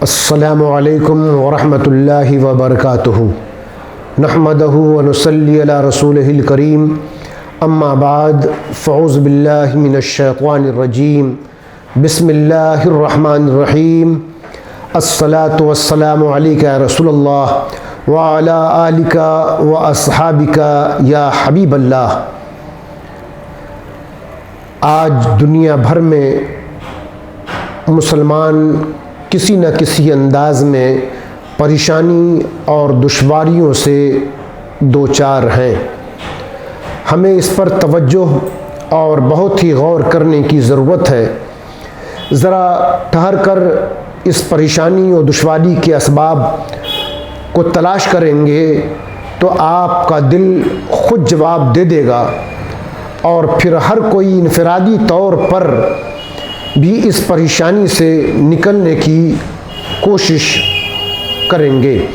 السلام علیکم ورحمۃ اللہ وبرکاتہ نحمدہ ونصلی علی رسولہ الکریم اما بعد فاعوذ باللہ من الشیطان الرجیم بسم اللہ الرحمن الرحیم الصلاۃ والسلام علیک یا رسول اللہ وعلی آلک واصحابک یا حبیب اللہ۔ آج دنیا بھر میں مسلمان کسی نہ کسی انداز میں پریشانی اور دشواریوں سے دوچار ہیں۔ ہمیں اس پر توجہ اور بہت ہی غور کرنے کی ضرورت ہے۔ ذرا ٹھہر کر اس پریشانی اور دشواری کے اسباب کو تلاش کریں گے تو آپ کا دل خود جواب دے دے گا، اور پھر ہر کوئی انفرادی طور پر بھی اس پریشانی سے نکلنے کی کوشش کریں گے۔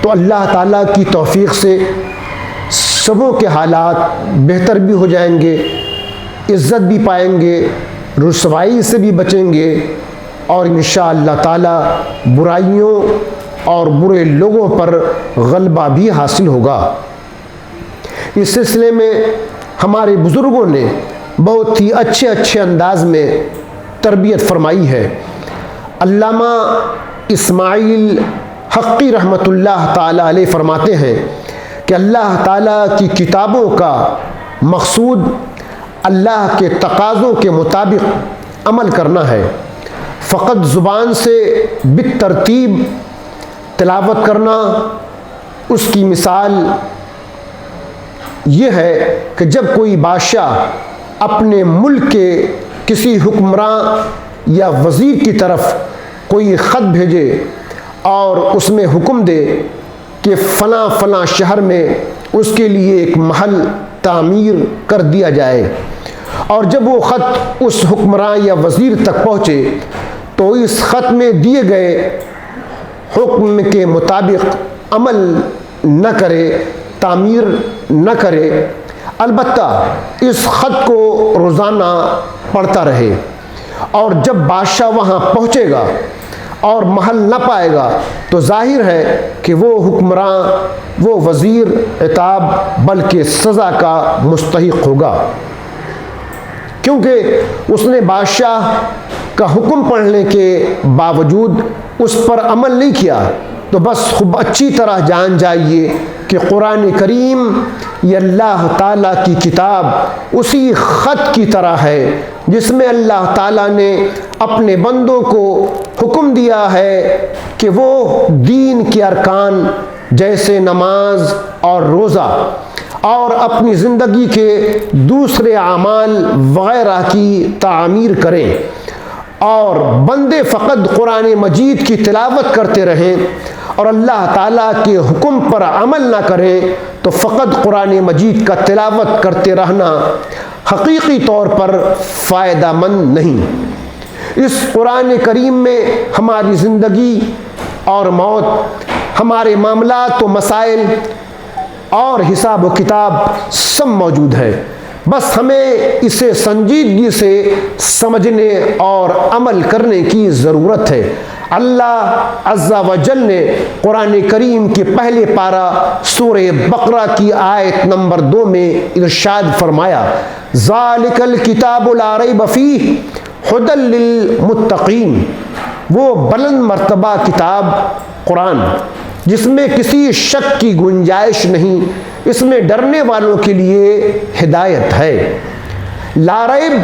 تو اللہ تعالیٰ کی توفیق سے سبوں کے حالات بہتر بھی ہو جائیں گے، عزت بھی پائیں گے، رسوائی سے بھی بچیں گے، اور انشاءاللہ تعالیٰ برائیوں اور برے لوگوں پر غلبہ بھی حاصل ہوگا۔ اس سلسلے میں ہمارے بزرگوں نے بہت ہی اچھے انداز میں تربیت فرمائی ہے۔ علامہ اسماعیل حقی رحمۃ اللہ تعالیٰ علیہ فرماتے ہیں کہ اللہ تعالیٰ کی کتابوں کا مقصود اللہ کے تقاضوں کے مطابق عمل کرنا ہے۔ فقط زبان سے بالترتیب تلاوت کرنا، اس کی مثال یہ ہے کہ جب کوئی بادشاہ اپنے ملک کے کسی حکمراں یا وزیر کی طرف کوئی خط بھیجے اور اس میں حکم دے کہ فلاں شہر میں اس کے لیے ایک محل تعمیر کر دیا جائے، اور جب وہ خط اس حکمراں یا وزیر تک پہنچے تو اس خط میں دیے گئے حکم کے مطابق عمل نہ کرے، تعمیر نہ کرے، البتہ اس خط کو روزانہ پڑھتا رہے، اور جب بادشاہ وہاں پہنچے گا اور محل نہ پائے گا تو ظاہر ہے کہ وہ حکمراں، وہ وزیر عتاب بلکہ سزا کا مستحق ہوگا، کیونکہ اس نے بادشاہ کا حکم پڑھنے کے باوجود اس پر عمل نہیں کیا۔ تو بس خوب اچھی طرح جان جائیے کہ قرآن کریم یہ اللہ تعالیٰ کی کتاب اسی خط کی طرح ہے جس میں اللہ تعالیٰ نے اپنے بندوں کو حکم دیا ہے کہ وہ دین کے ارکان جیسے نماز اور روزہ اور اپنی زندگی کے دوسرے اعمال وغیرہ کی تعمیر کریں، اور بندے فقط قرآن مجید کی تلاوت کرتے رہیں اور اللہ تعالیٰ کے حکم پر عمل نہ کریں تو فقط قرآن مجید کا تلاوت کرتے رہنا حقیقی طور پر فائدہ مند نہیں۔ اس قرآن کریم میں ہماری زندگی اور موت، ہمارے معاملات و مسائل اور حساب و کتاب سب موجود ہے، بس ہمیں اسے سنجیدگی سے سمجھنے اور عمل کرنے کی ضرورت ہے۔ اللہ عز و جل نے قرآن کریم کے پہلے پارہ سورہ بقرہ کی آیت نمبر 2 میں ارشاد فرمایا، ذالک الکتاب لا ریب فیہ ھدی للمتقین، وہ بلند مرتبہ کتاب قرآن جس میں کسی شک کی گنجائش نہیں، اس میں ڈرنے والوں کے لیے ہدایت ہے۔ لا ریب،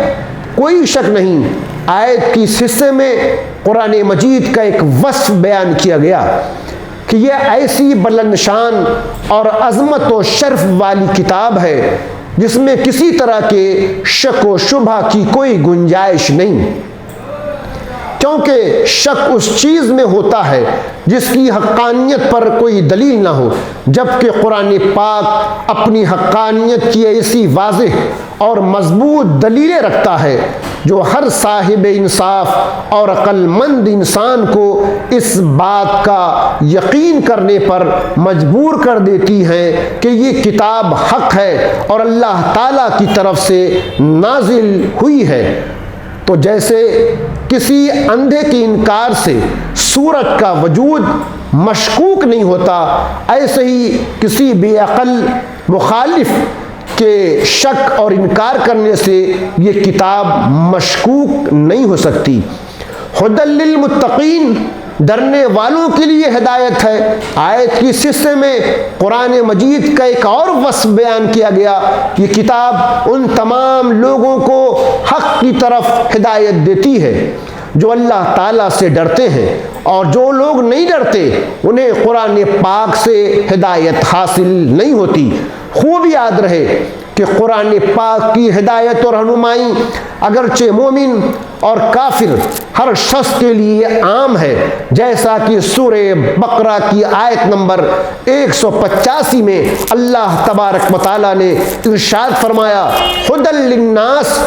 کوئی شک نہیں۔ آیت کی اس حصے میں قرآن مجید کا ایک وصف بیان کیا گیا کہ یہ ایسی بلند شان اور عظمت و شرف والی کتاب ہے جس میں کسی طرح کے شک و شبہ کی کوئی گنجائش نہیں، کیونکہ شک اس چیز میں ہوتا ہے جس کی حقانیت پر کوئی دلیل نہ ہو، جبکہ قرآن پاک اپنی حقانیت کی ایسی واضح اور مضبوط دلیلیں رکھتا ہے جو ہر صاحب انصاف اور عقل مند انسان کو اس بات کا یقین کرنے پر مجبور کر دیتی ہیں کہ یہ کتاب حق ہے اور اللہ تعالیٰ کی طرف سے نازل ہوئی ہے۔ تو جیسے کسی اندھے کے انکار سے سورج کا وجود مشکوک نہیں ہوتا، ایسے ہی کسی بے عقل مخالف کے شک اور انکار کرنے سے یہ کتاب مشکوک نہیں ہو سکتی۔ ھدی للمتقین، ڈرنے والوں کے لیے ہدایت ہے۔ آیت کی اس حصے میں قرآن مجید کا ایک اور وصف بیان کیا گیا۔ یہ کتاب ان تمام لوگوں کو حق کی طرف ہدایت دیتی ہے جو اللہ تعالیٰ سے ڈرتے ہیں، اور جو لوگ نہیں ڈرتے انہیں قرآن پاک سے ہدایت حاصل نہیں ہوتی۔ خوب یاد رہے کہ قرآن پاک کی ہدایت اور رہنمائی اگرچہ مومن اور کافر ہر شخص کے لیے عام ہے، جیسا کہ سورہ بقرہ کی آیت نمبر 185 میں اللہ تبارک و تعالیٰ نے ارشاد فرمایا، ھدی للناس،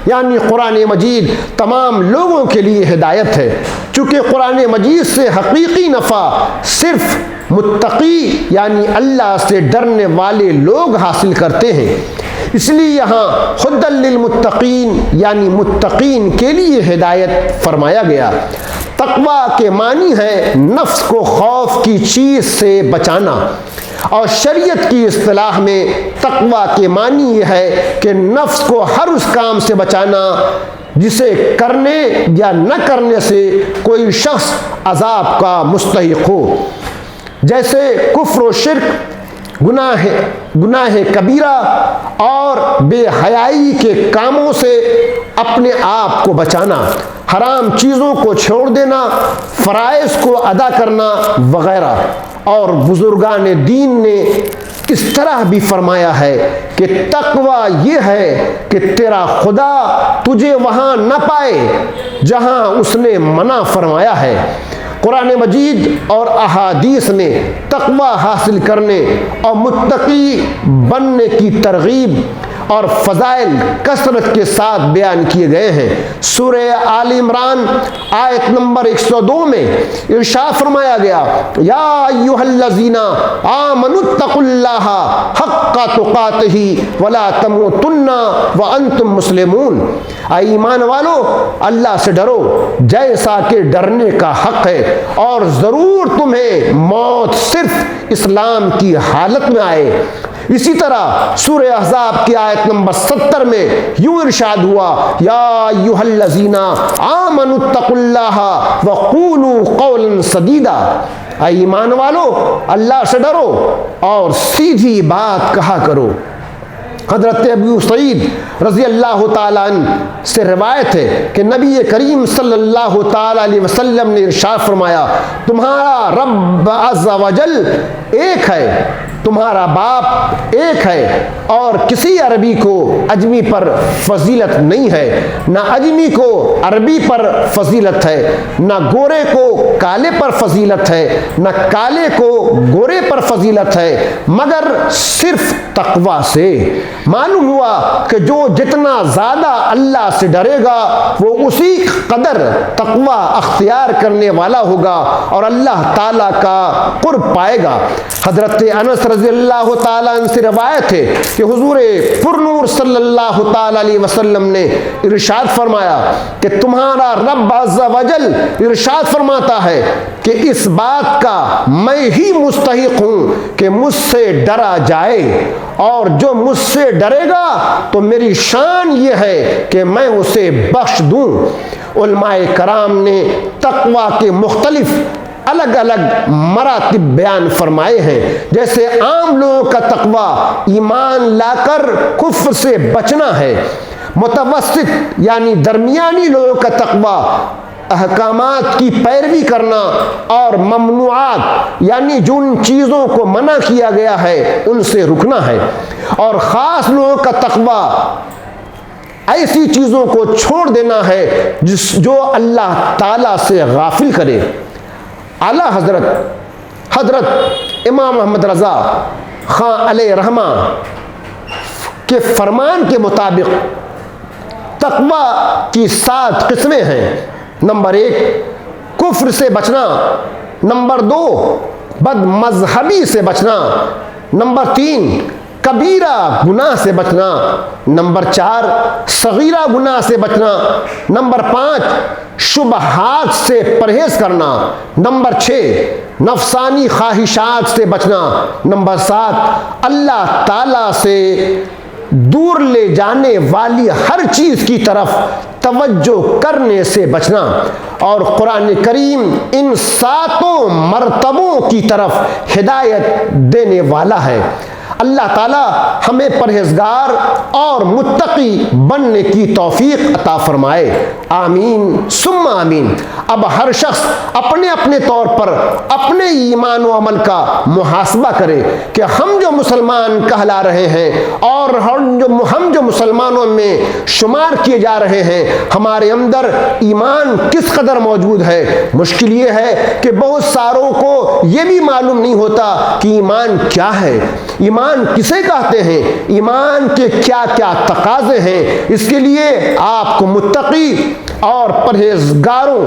یعنی قرآن مجید تمام لوگوں کے لیے ہدایت ہے۔ چونکہ قرآن مجید سے حقیقی نفع صرف متقی یعنی اللہ سے ڈرنے والے لوگ حاصل کرتے ہیں، اس لیے یہاں ھدی للمتقین یعنی متقین کے لیے ہدایت فرمایا گیا۔ تقویٰ کے معنی ہے نفس کو خوف کی چیز سے بچانا، اور شریعت کی اصطلاح میں تقویٰ کے معنی یہ ہے کہ نفس کو ہر اس کام سے بچانا جسے کرنے یا نہ کرنے سے کوئی شخص عذاب کا مستحق ہو، جیسے کفر و شرک، گناہ کبیرہ اور بے حیائی کے کاموں سے اپنے آپ کو بچانا، حرام چیزوں کو چھوڑ دینا، فرائض کو ادا کرنا وغیرہ۔ اور بزرگان دین نے اس طرح بھی فرمایا ہے کہ تقویٰ یہ ہے کہ تیرا خدا تجھے وہاں نہ پائے جہاں اس نے منع فرمایا ہے۔ قرآن مجید اور احادیث میں تقویٰ حاصل کرنے اور متقی بننے کی ترغیب اور فضائل کثرت کے ساتھ بیان کیے گئے ہیں۔ سورہ آل عمران آیت نمبر 102 میں ارشاد فرمایا گیا، یا ایھا الذین آمنوا اتقوا اللہ حق تقاتہ ولا تموتن وانتم مسلمون، اے ایمان والو اللہ سے ڈرو جیسا کہ ڈرنے کا حق ہے، اور ضرور تمہیں موت صرف اسلام کی حالت میں آئے۔ اسی طرح سورہ احزاب کی آیت نمبر 70 میں یوں ارشاد ہوا، یا ایھا الذین آمنوا اتقوا اللہ وقولوا قولا سدیدا، اے ایمان والو اللہ سے ڈرو اور سیدھی بات کہا کرو۔ حضرت ابو سعید رضی اللہ تعالیٰ عنہ سے روایت ہے کہ نبی کریم صلی اللہ تعالیٰ علیہ وسلم نے ارشاد فرمایا، تمہارا رب عز و جل ایک ہے، تمہارا باپ ایک ہے، اور کسی عربی کو اجمی پر فضیلت نہیں ہے، نہ اجمی کو عربی پر فضیلت ہے، نہ گورے کو کالے پر فضیلت ہے، نہ کالے کو گورے پر فضیلت ہے، مگر صرف تقویٰ سے۔ معلوم ہوا کہ جو جتنا زیادہ اللہ سے ڈرے گا وہ اسی قدر تقویٰ اختیار کرنے والا ہوگا اور اللہ تعالیٰ کا قرب پائے گا۔ حضرت انس رضی اللہ تعالیٰ عنہ سے روایت ہے کہ حضور پرنور صلی اللہ تعالیٰ علیہ وسلم نے ارشاد فرمایا کہ تمہارا رب عز و جل ارشاد فرماتا ہے کہ اس بات کا میں ہی مستحق ہوں کہ مجھ سے ڈرا جائے، اور جو مجھ سے ڈرے گا تو میری شان یہ ہے کہ میں اسے بخش دوں۔ علماء کرام نے تقویٰ کے مختلف الگ الگ مراتب بیان فرمائے ہیں، جیسے عام لوگوں کا تقویٰ ایمان لا کر کفر سے بچنا ہے، متوسط یعنی درمیانی لوگوں کا تقویٰ احکامات کی پیروی کرنا اور ممنوعات یعنی جن چیزوں کو منع کیا گیا ہے ان سے رکنا ہے، اور خاص لوگوں کا تقویٰ ایسی چیزوں کو چھوڑ دینا ہے جو اللہ تعالیٰ سے غافل کرے۔ اعلیٰ حضرت امام محمد رضا خان علیہ رحمہ کے فرمان کے مطابق تقویٰ کی 7 قسمیں ہیں۔ نمبر 1 کفر سے بچنا، نمبر 2 بد مذہبی سے بچنا، نمبر 3 کبیرہ گناہ سے بچنا، نمبر 4 صغیرہ گناہ سے بچنا، نمبر 5 شبہات سے پرہیز کرنا، نمبر 6 نفسانی خواہشات سے بچنا، نمبر 7 اللہ تعالیٰ سے دور لے جانے والی ہر چیز کی طرف توجہ کرنے سے بچنا۔ اور قرآن کریم ان 7 مرتبوں کی طرف ہدایت دینے والا ہے۔ اللہ تعالی ہمیں پرہیزگار اور متقی بننے کی توفیق عطا فرمائے، آمین ثم آمین۔ اب ہر شخص اپنے اپنے طور پر اپنے ایمان و عمل کا محاسبہ کرے کہ ہم جو مسلمان کہلا رہے ہیں اور ہم جو مسلمانوں میں شمار کیے جا رہے ہیں، ہمارے اندر ایمان کس قدر موجود ہے۔ مشکل یہ ہے کہ بہت ساروں کو یہ بھی معلوم نہیں ہوتا کہ ایمان کیا ہے، ایمان کسے کہتے ہیں، ایمان کے کیا کیا تقاضے ہیں۔ اس کے لیے آپ کو متقی اور پرہیزگاروں،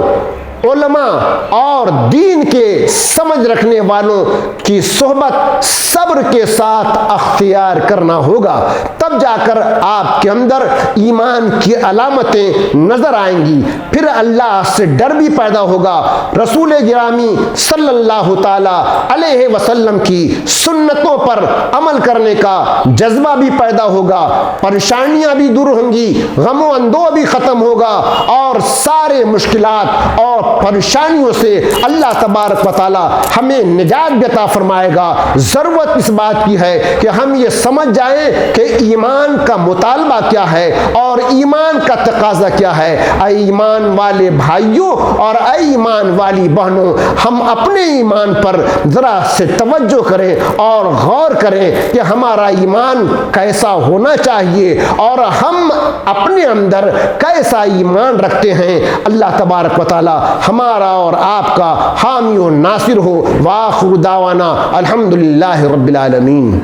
علماء اور دین کے سمجھ رکھنے والوں کی صحبت صبر کے ساتھ اختیار کرنا ہوگا، تب جا کر آپ کے اندر ایمان کی علامتیں نظر آئیں گی، پھر اللہ سے ڈر بھی پیدا ہوگا، رسول گرامی صلی اللہ تعالی علیہ وسلم کی سنتوں پر عمل کرنے کا جذبہ بھی پیدا ہوگا، پریشانیاں بھی دور ہوں گی، غم و اندوہ بھی ختم ہوگا، اور سارے مشکلات اور پریشانیوں سے اللہ تبارک و تعالی ہمیں نجات بھی عطا فرمائے گا۔ ضرورت اس بات کی ہے کہ ہم یہ سمجھ جائیں کہ ایمان کا مطالبہ کیا ہے اور ایمان کا تقاضا کیا ہے۔ اے ایمان والے بھائیوں اور اے ایمان والی بہنوں، ہم اپنے ایمان پر ذرا سے توجہ کریں اور غور کریں کہ ہمارا ایمان کیسا ہونا چاہیے اور ہم اپنے اندر کیسا ایمان رکھتے ہیں۔ اللہ تبارک و تعالی ہمارا اور آپ کا حامی و ناصر ہو۔ وآخر دعوانا الحمدللہ رب العالمین۔